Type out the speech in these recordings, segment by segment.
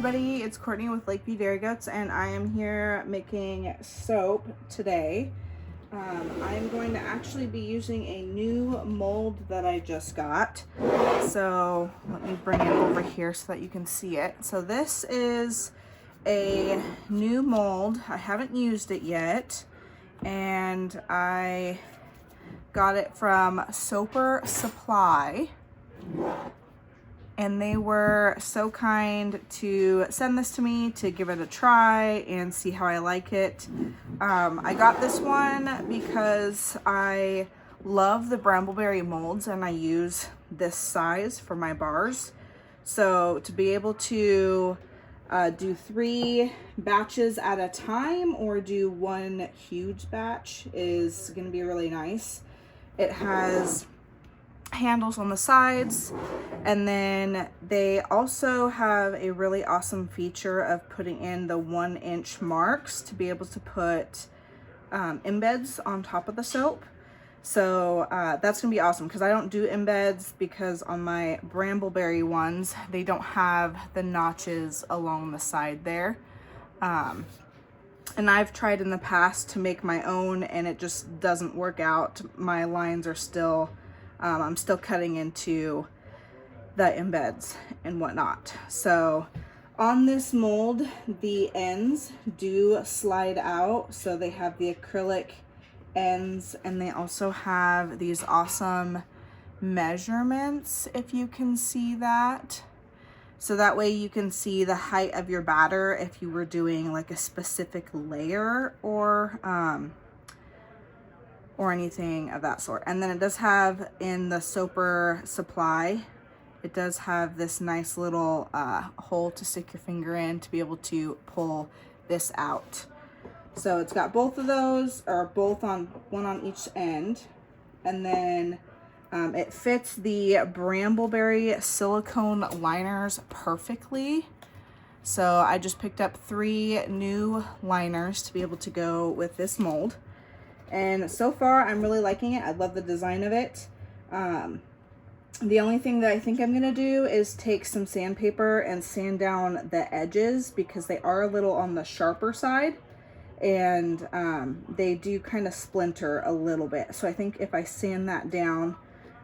everybody, it's Courtney with Lakeview Dairy Goats, and I am here making soap today. I'm going to actually be using a new mold that I just got. So let me bring it over here so that you can see it. So this is a new mold. I haven't used it yet, and I got it from Soaper Supply. And they were so kind to send this to me to give it a try and see how I like it. I got this one because I love the brambleberry molds and I use this size for my bars. So to be able to do 3 batches at a time or do 1 huge batch is going to be really nice. It has handles on the sides, and then they also have a really awesome feature of putting in the 1-inch marks to be able to put embeds on top of the soap. So that's gonna be awesome because I don't do embeds because on my brambleberry ones they don't have the notches along the side there. And I've tried in the past to make my own and it just doesn't work out. My lines are still I'm still cutting into the embeds and whatnot. So on this mold, the ends do slide out. So they have the acrylic ends and they also have these awesome measurements, if you can see that. So that way you can see the height of your batter if you were doing like a specific layer or anything of that sort. And then it does have in the Soaper Supply, it does have this nice little hole to stick your finger in to be able to pull this out. So it's got both of those, or both on one on each end, and then it fits the brambleberry silicone liners perfectly. So I just picked up 3 new liners to be able to go with this mold. And so far, I'm really liking it. I love the design of it. The only thing that I think I'm going to do is take some sandpaper and sand down the edges because they are a little on the sharper side. And they do kind of splinter a little bit. So I think if I sand that down,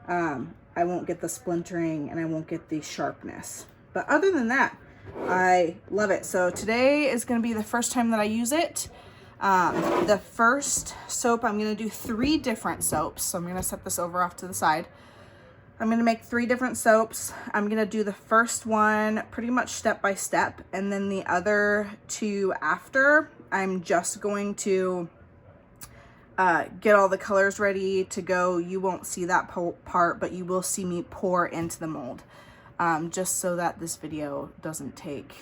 I won't get the splintering and I won't get the sharpness. But other than that, I love it. So today is going to be the first time that I use it. The first soap, I'm going to do 3 different soaps. So I'm going to set this over off to the side. I'm going to make 3 different soaps. I'm going to do the first one pretty much step by step. And then the other 2 after, I'm just going to get all the colors ready to go. You won't see that part, but you will see me pour into the mold. Just so that this video doesn't take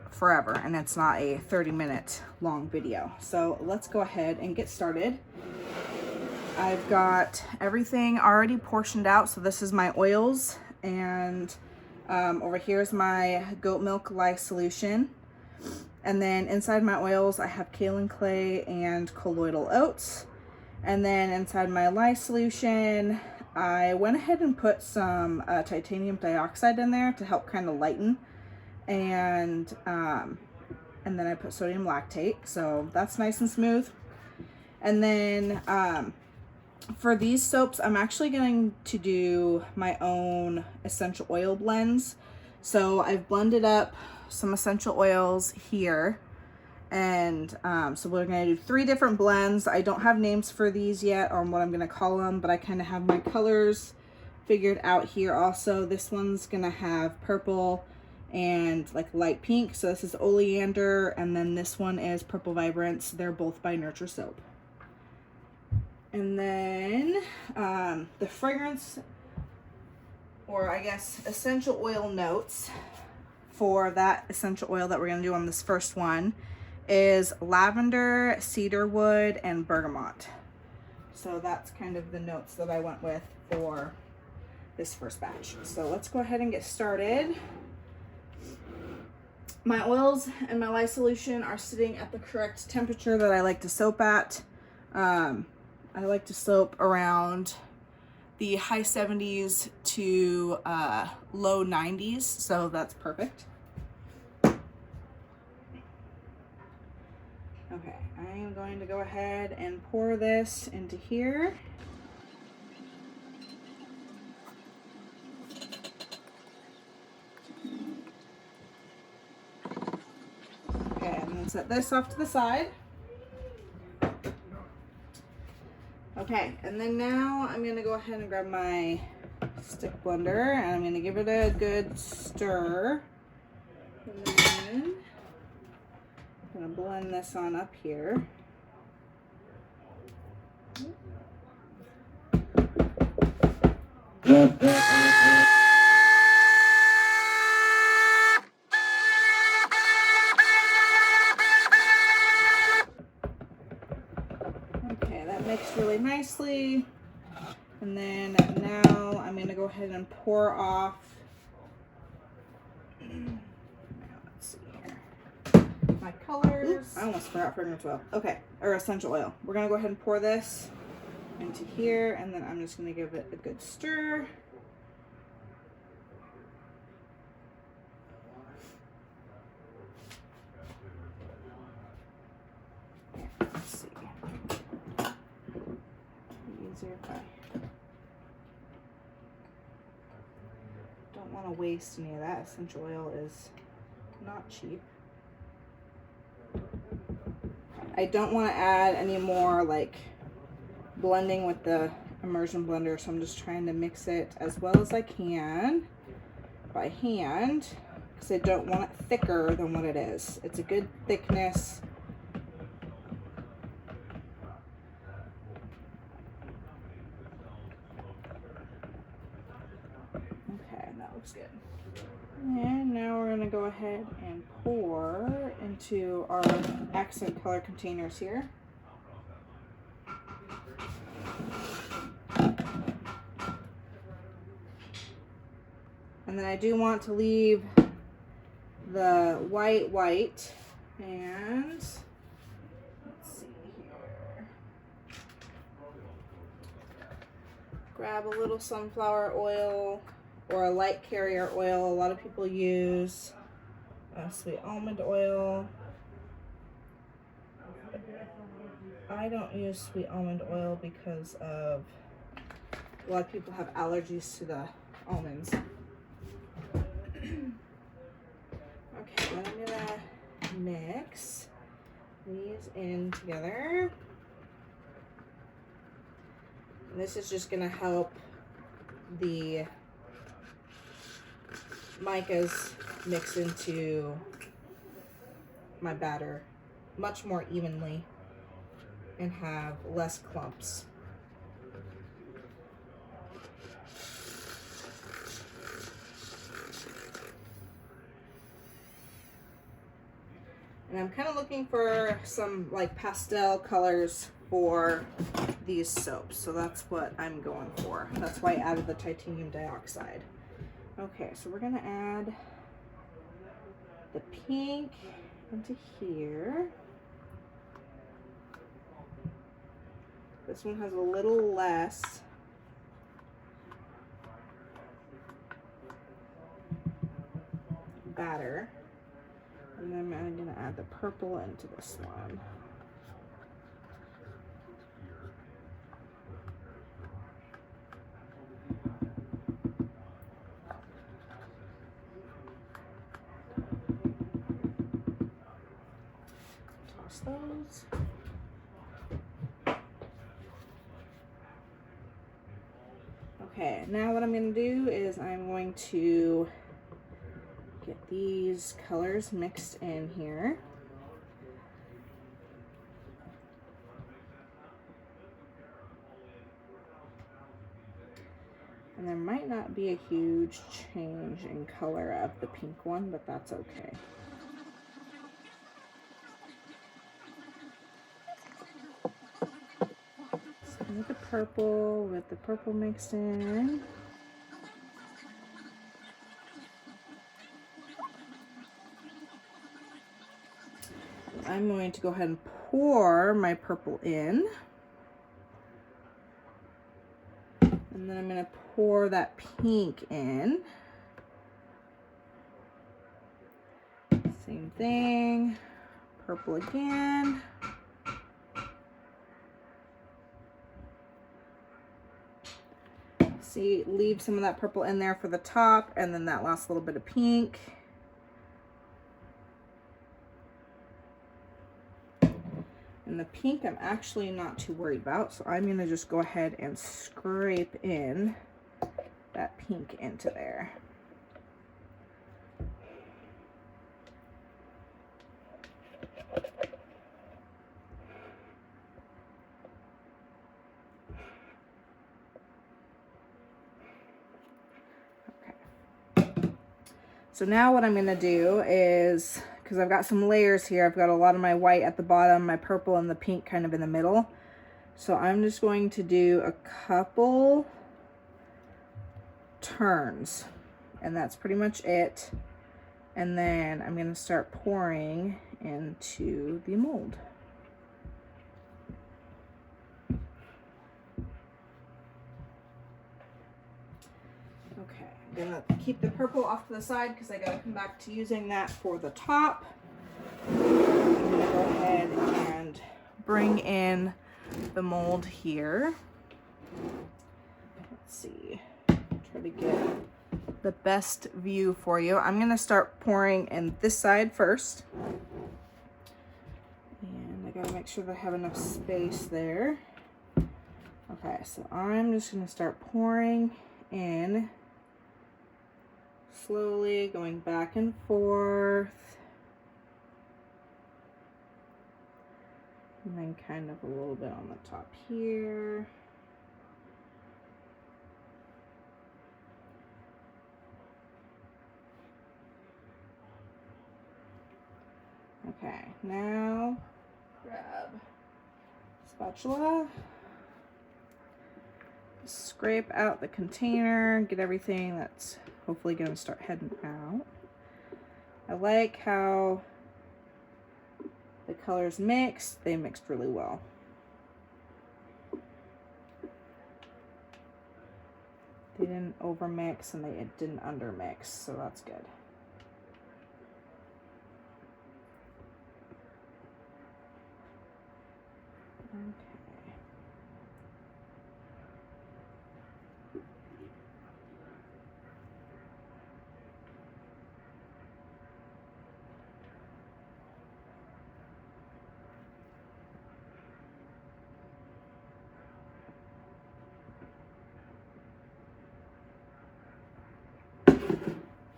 forever and it's not a 30-minute long video. So let's go ahead and get started. I've got everything already portioned out. So this is my oils, and over here is my goat milk lye solution. And then inside my oils, I have kaolin clay and colloidal oats. And then inside my lye solution, I went ahead and put some titanium dioxide in there to help kind of lighten. And then I put sodium lactate, so that's nice and smooth. And then for these soaps, I'm actually going to do my own essential oil blends. So I've blended up some essential oils here, and so we're going to do 3 different blends. I don't have names for these yet on what I'm going to call them, but I kind of have my colors figured out here also. This one's going to have purple and like light pink, so this is oleander, and then this one is purple vibrance. They're both by Nurture Soap. And then the fragrance, or I guess essential oil notes for that essential oil that we're going to do on this first one is lavender, cedarwood, and bergamot. So that's kind of the notes that I went with for this first batch. So let's go ahead and get started. My oils and my lye solution are sitting at the correct temperature that I like to soap at. I like to soap around the high 70s to low 90s, so that's perfect. Okay, I am going to go ahead and pour this into here. Okay, I'm gonna set this off to the side. Okay, and then now I'm gonna go ahead and grab my stick blender and I'm gonna give it a good stir. And then I'm gonna blend this on up here. Okay, that mixed really nicely. And then now I'm going to go ahead and pour off, let's see here, my colors. Oops, I almost forgot fragrance oil. Okay, or essential oil. We're going to go ahead and pour this into here, and then I'm just going to give it a good stir. Let's see. Easier if I don't want to waste any of that. Essential oil is not cheap. I don't want to add any more like blending with the immersion blender, so I'm just trying to mix it as well as I can by hand because I don't want it thicker than what it is. It's a good thickness. Okay, that looks good. And now we're going to go ahead and pour into our accent color containers here. And then I do want to leave the white, and let's see here. Grab a little sunflower oil or a light carrier oil. A lot of people use sweet almond oil. I don't use sweet almond oil because of a lot of people have allergies to the almonds. Okay, then I'm gonna mix these in together. And this is just gonna help the micas mix into my batter much more evenly and have less clumps. And I'm kind of looking for some like pastel colors for these soaps, so that's what I'm going for. That's why I added the titanium dioxide. Okay, so we're gonna add the pink into here. This one has a little less batter. And then I'm gonna add the purple into this one. Toss those. Okay, now what I'm going to do is I'm going to get these colors mixed in here. And there might not be a huge change in color of the pink one, but that's okay. With the purple, mixed in. I'm going to go ahead and pour my purple in. And then I'm going to pour that pink in. Same thing, purple again. See, leave some of that purple in there for the top, and then that last little bit of pink. And the pink I'm actually not too worried about, so I'm gonna just go ahead and scrape in that pink into there. So now what I'm gonna do is, because I've got some layers here, I've got a lot of my white at the bottom, my purple and the pink kind of in the middle. So I'm just going to do a couple turns, and that's pretty much it. And then I'm gonna start pouring into the mold. Okay, I'm gonna keep the purple off to the side because I gotta come back to using that for the top. I'm gonna go ahead and bring in the mold here. Let's see, try to get the best view for you. I'm gonna start pouring in this side first. And I gotta make sure that I have enough space there. Okay, so I'm just gonna start pouring in, slowly going back and forth. And then kind of a little bit on the top here. Okay, now grab spatula, scrape out the container, get everything that's hopefully going to start heading out. I like how the colors mixed. They mixed really well. They didn't overmix and they didn't undermix, so that's good.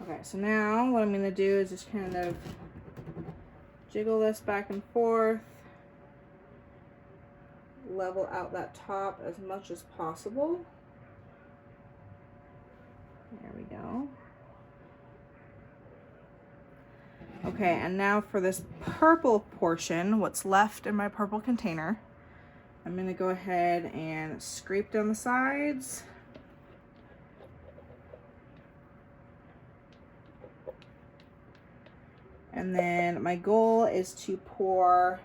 Okay, so now what I'm going to do is just kind of jiggle this back and forth, level out that top as much as possible. There we go. Okay, and now for this purple portion, what's left in my purple container, I'm going to go ahead and scrape down the sides. And then my goal is to pour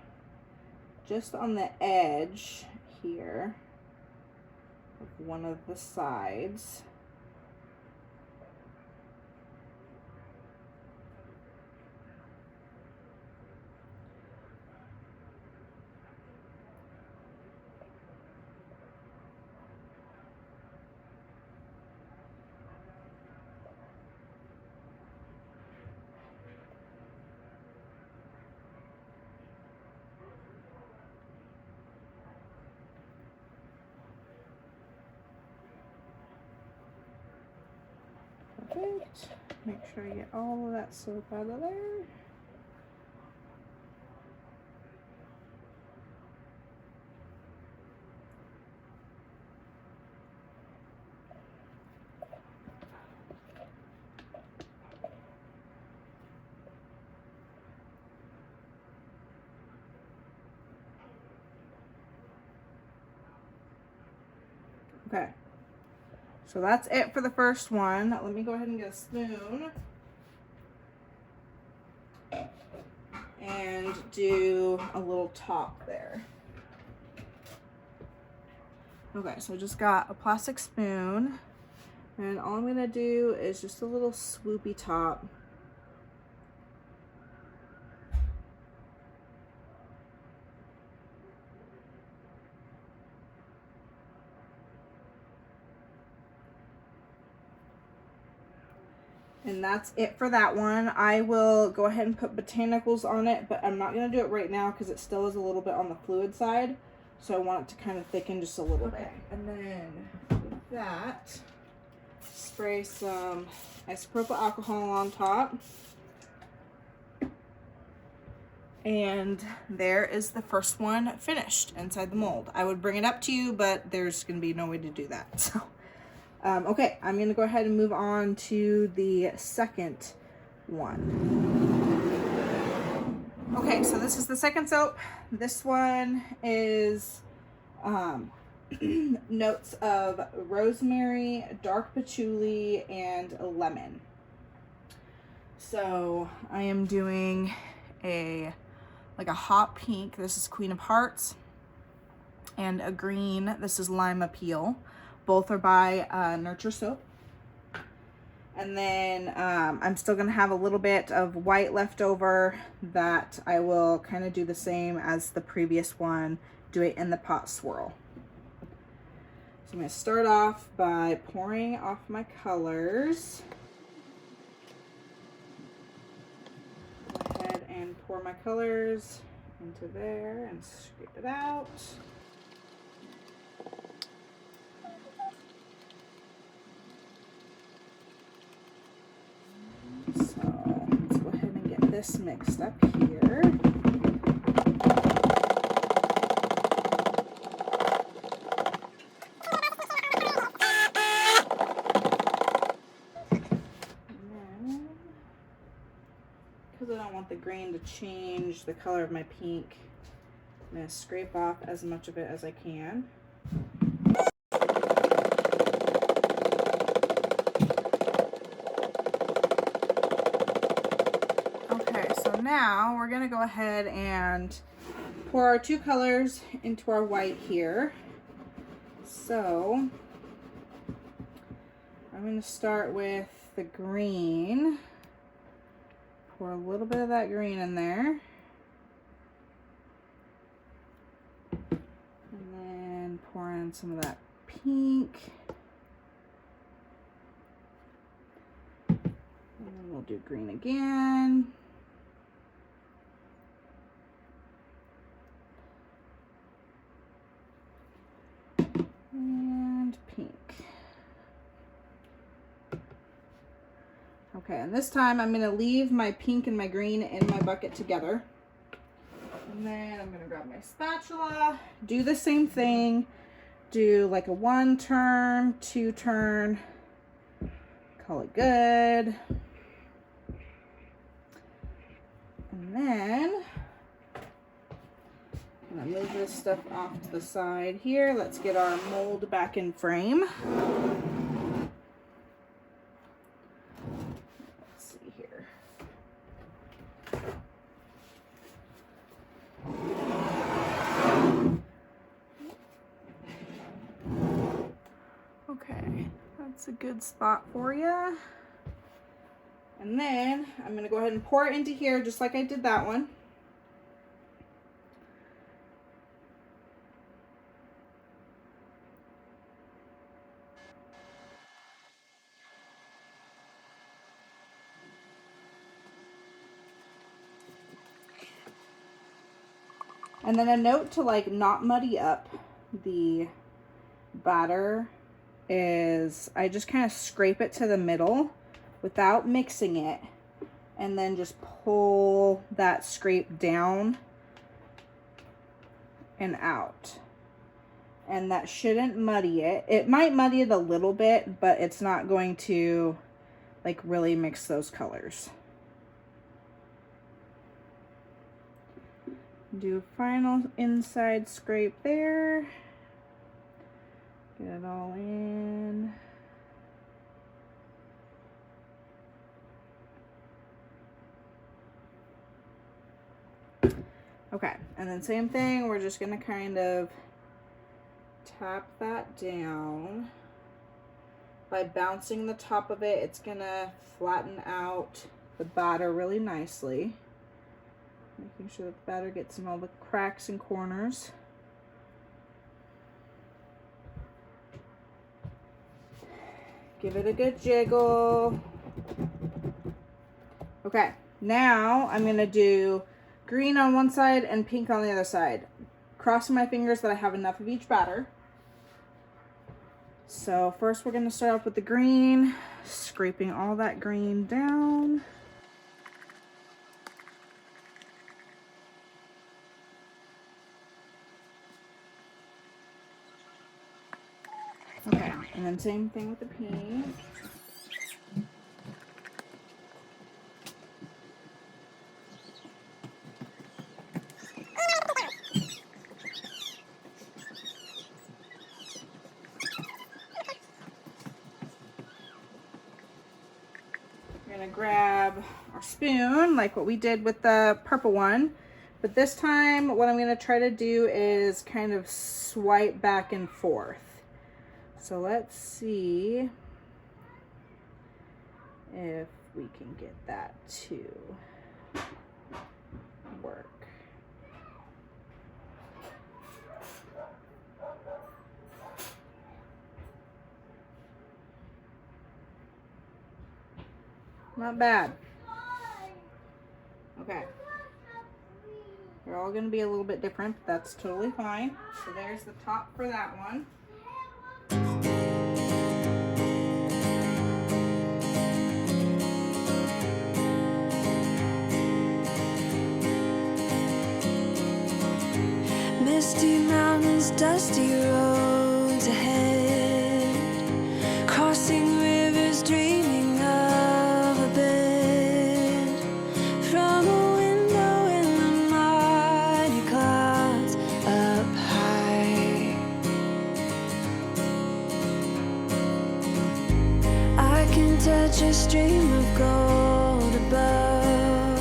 just on the edge here of one of the sides. Perfect. Make sure you get all of that soap out of there. Okay. So that's it for the first one. Let me go ahead and get a spoon and do a little top there. Okay, so I just got a plastic spoon, and all I'm gonna do is just a little swoopy top. And that's it for that one. I will go ahead and put botanicals on it, but I'm not going to do it right now because it still is a little bit on the fluid side. So I want it to kind of thicken just a little bit. And then with that, spray some isopropyl alcohol on top. And there is the first one finished inside the mold. I would bring it up to you, but there's going to be no way to do that. So, okay, I'm going to go ahead and move on to the second one. Okay, so this is the second soap. This one is notes of rosemary, dark patchouli, and lemon. So I am doing like a hot pink, this is Queen of Hearts, and a green, this is Lime Appeal. Both are by Nurture Soap. And then I'm still gonna have a little bit of white left over that I will kind of do the same as the previous one, do it in the pot swirl. So I'm gonna start off by pouring off my colors. Go ahead and pour my colors into there and scrape it out. So let's go ahead and get this mixed up here. Because I don't want the green to change the color of my pink, I'm going to scrape off as much of it as I can. Okay, so now we're going to go ahead and pour our two colors into our white here. So I'm going to start with the green. Pour a little bit of that green in there. And then pour in some of that pink. And then we'll do green again. And pink. Okay, and this time I'm going to leave my pink and my green in my bucket together. And then I'm going to grab my spatula, do the same thing, do like a 1 turn, 2 turn, call it good. And then I'm going to move this stuff off to the side here. Let's get our mold back in frame. Okay, that's a good spot for you. And then I'm going to go ahead and pour it into here just like I did that one. And then a note to like not muddy up the batter is I just kind of scrape it to the middle without mixing it, and then just pull that scrape down and out. And that shouldn't muddy it. It might muddy it a little bit, but it's not going to like really mix those colors. Do a final inside scrape there. Get it all in. Okay, and then same thing, we're just gonna kind of tap that down. By bouncing the top of it, it's gonna flatten out the batter really nicely. Making sure that the batter gets in all the cracks and corners. Give it a good jiggle. Okay, now I'm gonna do green on one side and pink on the other side. Crossing my fingers that I have enough of each batter. So first we're gonna start off with the green, scraping all that green down. Okay, and then same thing with the pink. We're gonna grab our spoon like what we did with the purple one, but this time what I'm gonna try to do is kind of swipe back and forth. So let's see if we can get that to work. Not bad. Okay. They're all going to be a little bit different, but that's totally fine. So there's the top for that one. Misty mountains, dusty roads ahead, crossing rivers, dreaming of a bed from a window in the mighty clouds up high. I can touch a stream of gold above,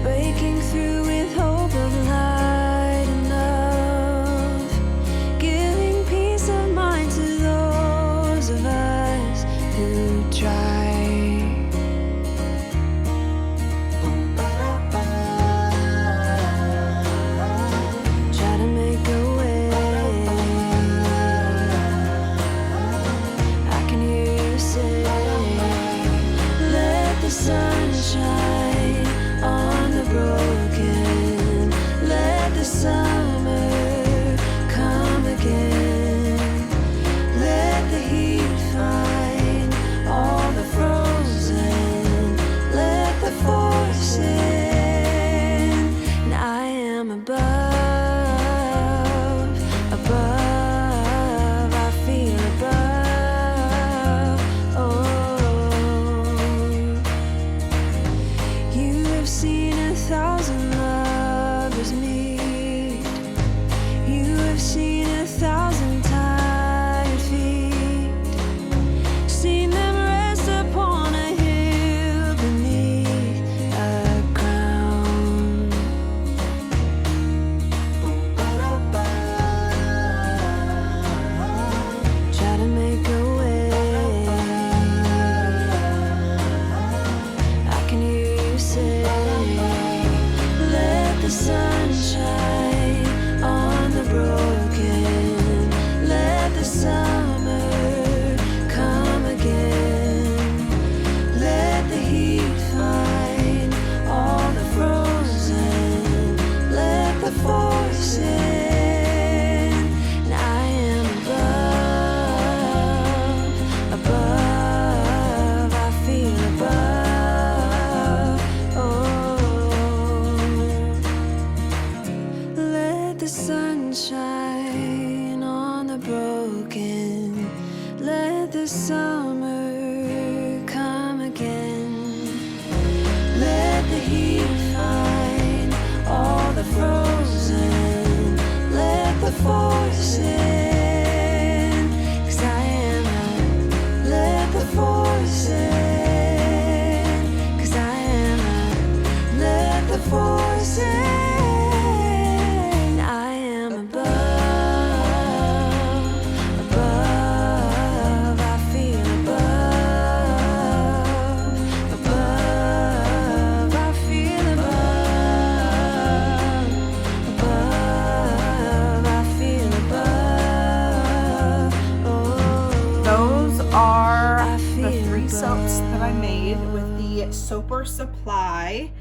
breaking through with hope of light. Sunshine on the broken, let the summer come again, let the heat find all the frozen, let the force in, and I am above, above, I feel above, oh. Seen 1,000 lovers meet. You have seen 1,000 tired feet. Seen them rest upon a hill beneath a crown. Try to make a way. I can hear you say, the sunshine on the broken, let the summer come again, let the heat find all the frozen, let the force in, and I am above, above, I feel above, oh. Sunshine on the broken, let the summer come again, let the heat find all the frozen, let the force in, 'cause I am a, let the force in, 'cause I am a, let the force in. Those are the 3 soaps that I made with the the Soper Supply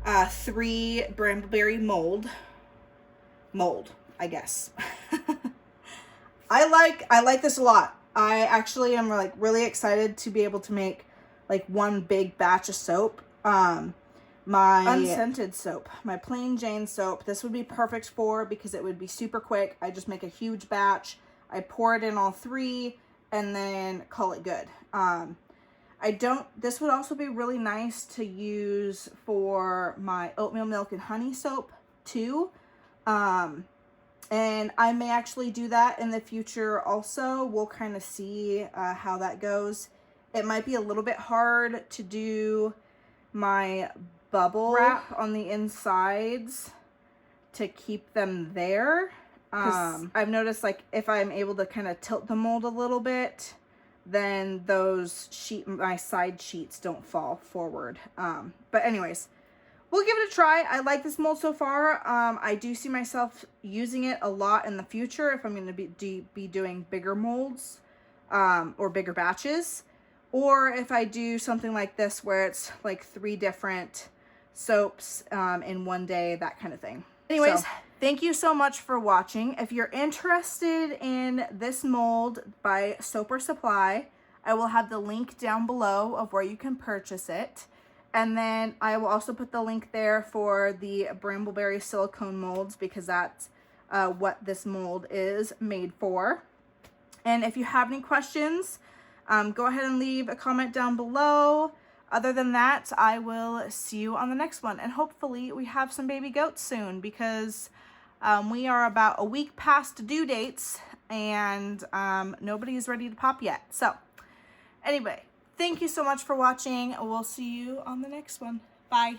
3 Brambleberry mold, I guess. I like this a lot. I actually am like really excited to be able to make like one big batch of soap. My unscented soap, my plain Jane soap, this would be perfect for, because it would be super quick. I just make a huge batch, I pour it in all 3, and then call it good. This would also be really nice to use for my oatmeal milk and honey soap too. And I may actually do that in the future also. We'll kind of see how that goes. It might be a little bit hard to do my bubble wrap on the insides to keep them there. I've noticed, like, if I'm able to kind of tilt the mold a little bit, then my side sheets don't fall forward. But anyways, we'll give it a try. I like this mold so far. I do see myself using it a lot in the future if I'm going to be doing bigger molds or bigger batches. Or if I do something like this where it's like 3 different soaps in one day, that kind of thing. Anyways, thank you so much for watching. If you're interested in this mold by Soper Supply, I will have the link down below of where you can purchase it. And then I will also put the link there for the Brambleberry silicone molds, because that's what this mold is made for. And if you have any questions, go ahead and leave a comment down below. Other than that, I will see you on the next one. And hopefully we have some baby goats soon, because we are about a week past due dates and nobody is ready to pop yet. So anyway, thank you so much for watching. We'll see you on the next one. Bye.